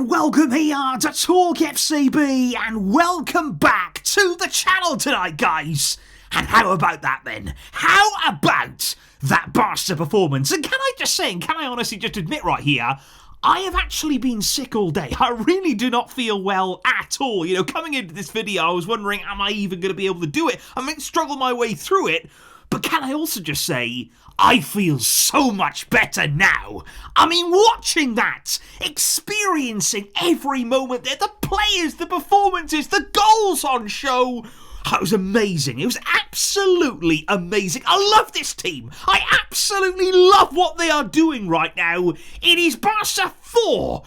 and welcome here to TalkFCB and welcome back to the channel tonight, guys. And how about that then? How about that Barca performance? And can I just say, and can I honestly just admit right here, I have actually been sick all day. I really do not feel well at all. You know, coming into this video, I was wondering, am I even going to be able to do it? I might struggle my way through it. But can I also just say, I feel so much better now. I mean, watching that, experiencing every moment there, the players, the performances, the goals on show. It was amazing. It was absolutely amazing. I love this team. I absolutely love what they are doing right now. It is Barca 4,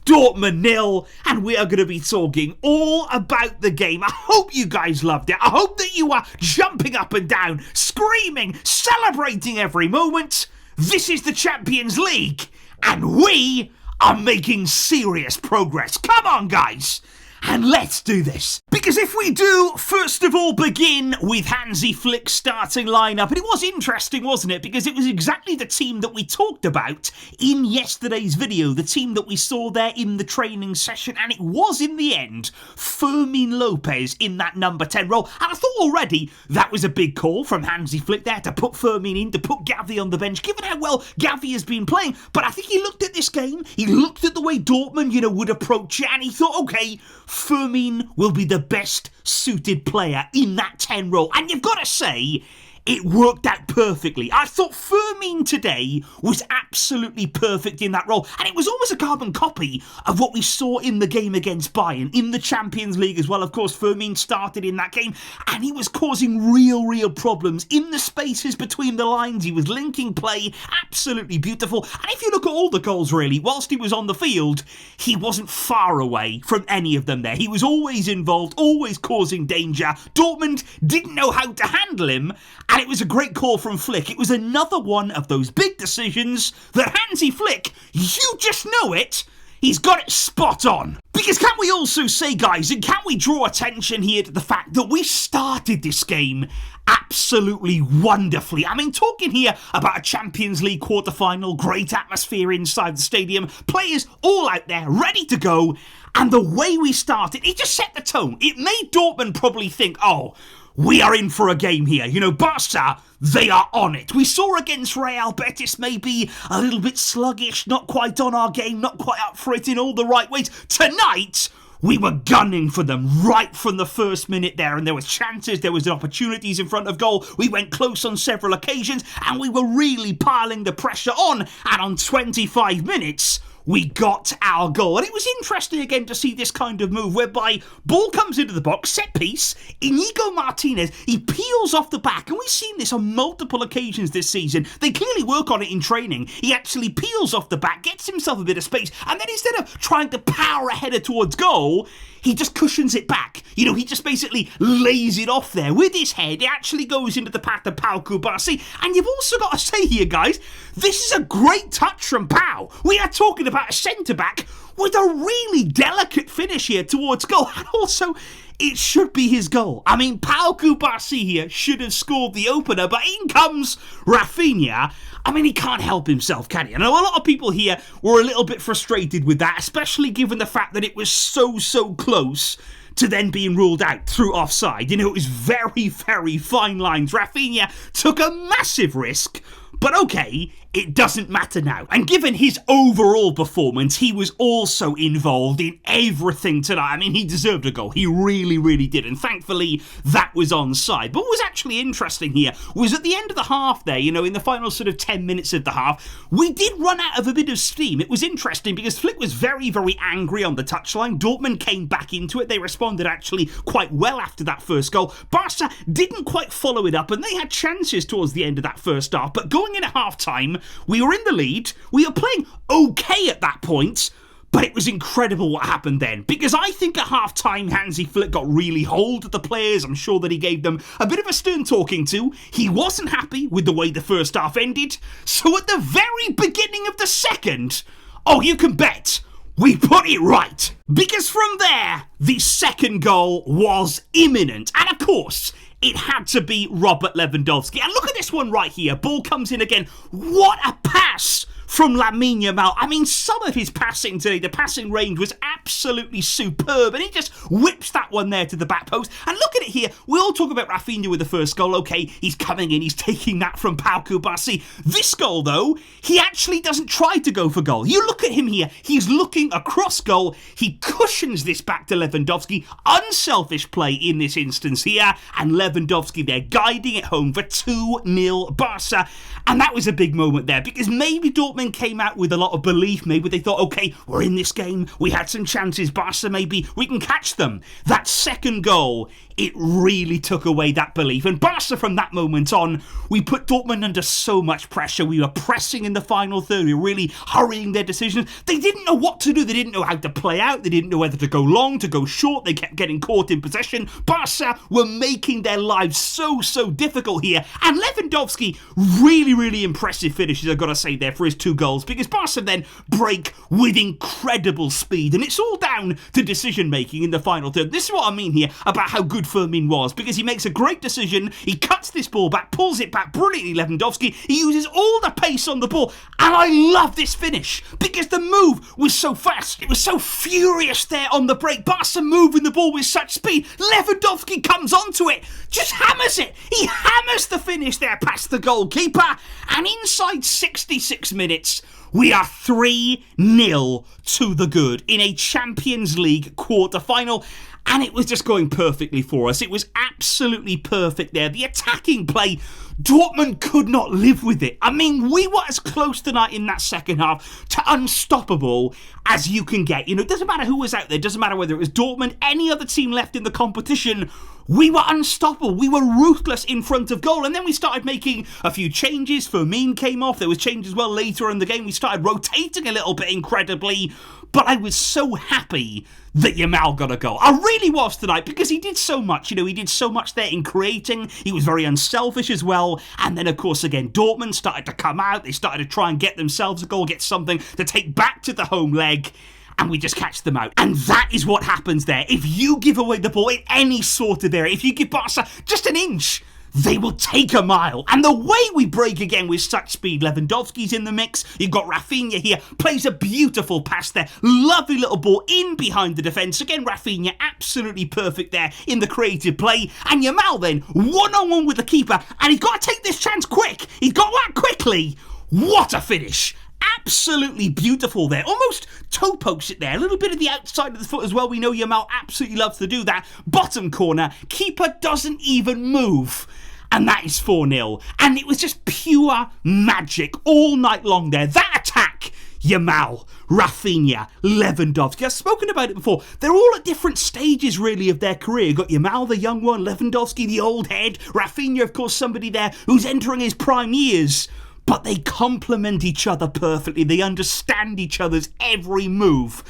Dortmund 0, and we are going to be talking all about the game. I hope you guys loved it. I hope that you are jumping up and down, screaming, celebrating every moment. This is the Champions League, and we are making serious progress. Come on, guys. And let's do this. Because if we do, first of all, begin with Hansi Flick's starting lineup. And it was interesting, wasn't it? Because it was exactly the team that we talked about in yesterday's video. The team that we saw there in the training session. And it was, in the end, Fermin Lopez in that number 10 role. And I thought already that was a big call from Hansi Flick there to put Fermin in, to put Gavi on the bench, given how well Gavi has been playing. But I think he looked at this game. He looked at the way Dortmund, would approach it. And he thought, okay, Fermin will be the best suited player in that 10 role. And you've got to say, it worked out perfectly. I thought Fermin today was absolutely perfect in that role. And it was almost a carbon copy of what we saw in the game against Bayern, in the Champions League as well. Of course, Fermin started in that game and he was causing real problems in the spaces between the lines. He was linking play, absolutely beautiful. And if you look at all the goals, really, whilst he was on the field, he wasn't far away from any of them there. He was always involved, always causing danger. Dortmund didn't know how to handle him. And it was a great call from Flick. It was another one of those big decisions that Hansi Flick, you just know it, he's got it spot on. Because can we also say, guys, and can we draw attention here to the fact that we started this game absolutely wonderfully. I mean, talking here about a Champions League quarter-final, great atmosphere inside the stadium, players all out there, ready to go, and the way we started, it just set the tone. It made Dortmund probably think, oh, we are in for a game here. Barca, they are on it. We saw against Real Betis maybe a little bit sluggish, not quite on our game, not quite up for it in all the right ways. Tonight, we were gunning for them right from the first minute there, and there was chances, there was opportunities in front of goal. We went close on several occasions, and we were really piling the pressure on, and on 25 minutes, we got our goal. And it was interesting again to see this kind of move whereby ball comes into the box, set piece, Inigo Martinez, he peels off the back, and we've seen this on multiple occasions this season. They clearly work on it in training. He actually peels off the back, gets himself a bit of space, and then instead of trying to power a header towards goal, he just cushions it back. He just basically lays it off there. With his head, it actually goes into the path of Pau Kubasi. And you've also got to say here, guys, this is a great touch from Pau. We are talking about a centre-back with a really delicate finish here towards goal. And also, it should be his goal. I mean, Pau Kubasi here should have scored the opener, but in comes Raphinha. I mean, he can't help himself, can he? I know a lot of people here were a little bit frustrated with that, especially given the fact that it was so close to then being ruled out through offside. It was very fine lines. Raphinha took a massive risk, but okay, it doesn't matter now. And given his overall performance, he was also involved in everything tonight. I mean, he deserved a goal. He really did. And thankfully, that was onside. But what was actually interesting here was at the end of the half there, in the final sort of 10 minutes of the half, we did run out of a bit of steam. It was interesting because Flick was very angry on the touchline. Dortmund came back into it. They responded actually quite well after that first goal. Barca didn't quite follow it up, and they had chances towards the end of that first half. But going in at half-time, we were in the lead, we were playing okay at that point, but it was incredible what happened then. Because I think at half-time, Hansi Flick got really hold of the players. I'm sure that he gave them a bit of a stern talking to. He wasn't happy with the way the first half ended. So at the very beginning of the second, oh, you can bet, we put it right. Because from there, the second goal was imminent. And of course, it had to be Robert Lewandowski. And look at this one right here. Ball comes in again. What a pass from Lamine Yamal. I mean, some of his passing today, the passing range was absolutely superb, and he just whips that one there to the back post. And look at it here. We all talk about Raphinha with the first goal. Okay, he's coming in, he's taking that from Pau Kubasi. This goal, though, he actually doesn't try to go for goal. You look at him here. He's looking across goal. He cushions this back to Lewandowski. Unselfish play in this instance here. And Lewandowski there guiding it home for 2-0 Barca. And that was a big moment there, because maybe Dortmund came out with a lot of belief. Maybe they thought, okay, we're in this game. We had some chances. Barca, maybe we can catch them. That second goal, it really took away that belief. And Barca, from that moment on, we put Dortmund under so much pressure. We were pressing in the final third. We were really hurrying their decisions. They didn't know what to do. They didn't know how to play out. They didn't know whether to go long, to go short. They kept getting caught in possession. Barca were making their lives so difficult here. And Lewandowski, really impressive finishes, I've got to say there, for his 2 goals, because Barca then break with incredible speed. And it's all down to decision making in the final third. This is what I mean here about how good Fermin was, because he makes a great decision. He cuts this ball back, pulls it back brilliantly, Lewandowski. He uses all the pace on the ball, and I love this finish because the move was so fast. It was so furious there on the break. Barca moving the ball with such speed. Lewandowski comes onto it, just hammers it. He hammers the finish there past the goalkeeper, and inside 66 minutes, we are 3-0 to the good in a Champions League quarter-final. And it was just going perfectly for us. It was absolutely perfect there. The attacking play, Dortmund could not live with it. I mean, we were as close tonight in that second half to unstoppable as you can get. You know, it doesn't matter who was out there. It doesn't matter whether it was Dortmund, any other team left in the competition. We were unstoppable. We were ruthless in front of goal. And then we started making a few changes. Fermin came off. There was change as well later in the game. We started rotating a little bit incredibly. But I was so happy that Yamal got a goal. I really was tonight, because he did so much. You know, he did so much there in creating. He was very unselfish as well. And then, of course, again, Dortmund started to come out. They started to try and get themselves a goal, get something to take back to the home leg. And we just catch them out. And that is what happens there. If you give away the ball in any sort of area, if you give Barca just an inch, they will take a mile. And the way we break again with such speed, Lewandowski's in the mix. You've got Raphinha here, plays a beautiful pass there. Lovely little ball in behind the defence. Again, Raphinha absolutely perfect there in the creative play. And Yamal then, one-on-one with the keeper. And he's got to take this chance quick. He's got that quickly. What a finish. Absolutely beautiful there. Almost toe pokes it there. A little bit of the outside of the foot as well. We know Yamal absolutely loves to do that. Bottom corner. Keeper doesn't even move. And that is 4-0. And it was just pure magic all night long there. That attack, Yamal, Raphinha, Lewandowski. I've spoken about it before. They're all at different stages, really, of their career. You've got Yamal, the young one, Lewandowski, the old head, Raphinha, of course, somebody there who's entering his prime years. But they complement each other perfectly. They understand each other's every move.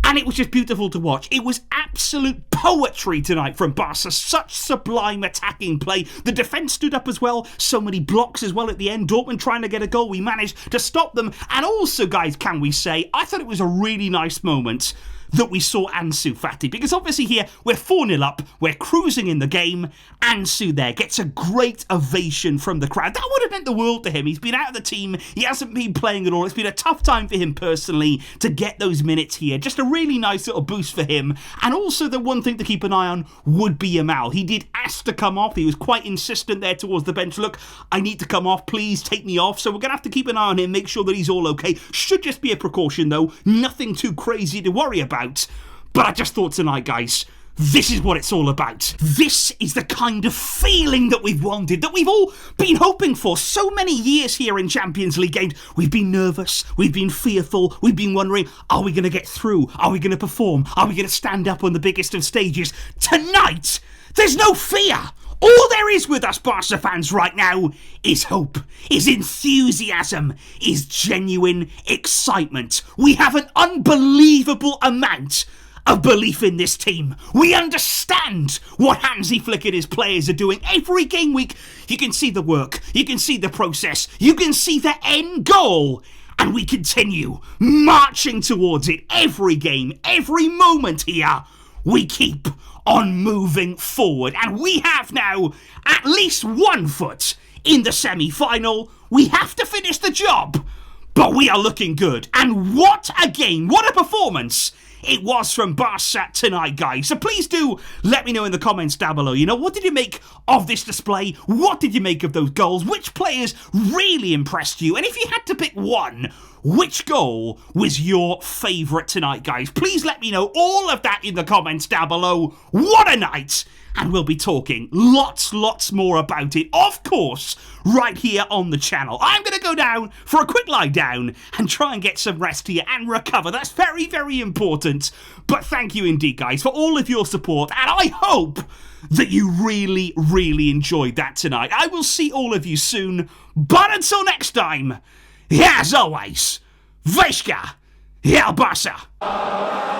And it was just beautiful to watch. It was absolute poetry tonight from Barca. Such sublime attacking play. The defence stood up as well. So many blocks as well at the end. Dortmund trying to get a goal. We managed to stop them. And also, guys, can we say, I thought it was a really nice moment that we saw Ansu Fati, because obviously here we're 4-0 up, we're cruising in the game. Ansu there gets a great ovation from the crowd. That would have meant the world to him. He's been out of the team, he hasn't been playing at all. It's been a tough time for him personally to get those minutes here. Just a really nice little boost for him. And also the one thing to keep an eye on would be Yamal. He did ask to come off. He was quite insistent there towards the bench. Look, I need to come off, please take me off. So we're going to have to keep an eye on him, make sure that he's all okay. Should just be a precaution though, nothing too crazy to worry about. But I just thought tonight, guys, this is what it's all about. This is the kind of feeling that we've wanted, that we've all been hoping for. So many years here in Champions League games, we've been nervous, we've been fearful, we've been wondering, are we going to get through? Are we going to perform? Are we going to stand up on the biggest of stages? Tonight, there's no fear. All there is with us Barca fans right now is hope, is enthusiasm, is genuine excitement. We have an unbelievable amount of belief in this team. We understand what Hansi Flick and his players are doing every game week. You can see the work, you can see the process, you can see the end goal. And we continue marching towards it every game, every moment here. We keep on moving forward, and we have now at least 1 foot in the semi-final. We have to finish the job, But we are looking good. And what a game, what a performance it was from Barca tonight, guys. So please do let me know in the comments down below, what did you make of this display? What did you make of those goals? Which players really impressed you? And if you had to pick one, which goal was your favourite tonight, guys? Please let me know all of that in the comments down below. What a night! And we'll be talking lots more about it, of course, right here on the channel. I'm going to go down for a quick lie down and try and get some rest here and recover. That's very important. But thank you indeed, guys, for all of your support. And I hope that you really enjoyed that tonight. I will see all of you soon. But until next time, as always, Visca, El Barça.